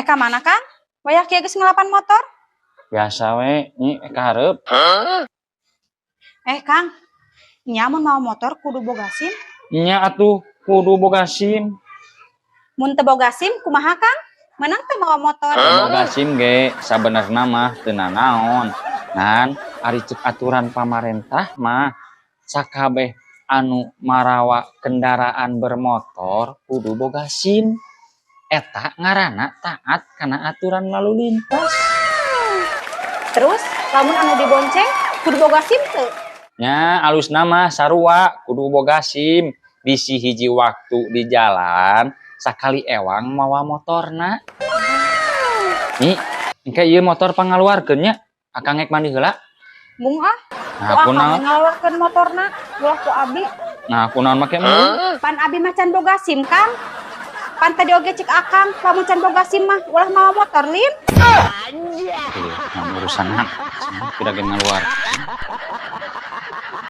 Ka mana Kang? Wayak kieu geus ngalapan motor? Biasa we, nyi Eka hareup. Kang, nya mun mau motor kudu boga SIM. Nya atuh kudu boga SIM. Mun teu boga SIM kumaha Kang? Menang teu mawa motor. Boga SIM ge sabenerna mah teu nanaon. Ngan ari ceuk aturan pamarentah mah sakabeh anu marawa kendaraan bermotor kudu boga SIM. Eta ngaranna taat kana aturan lalu lintas. Terus lamun anu dibonceng kudu boga SIM teu? Nya alusna mah sarua kudu boga SIM. Bisi hiji waktu di jalan sakali ewang mawa motorna. Nih, engke ieu motor pangaluarkeun nya. Akang ngek mandi heula. Mung ah. Nah, kunaon ngaluarkeun motorna ulah ku abi. Nah, kunaon make mung? Pan abi mah can boga SIM Kang. Pan tadi oge cek Akang, lamun can boga SIM mah ulah mawa motor lin. Anjir. Urusan udah ge ngaluar.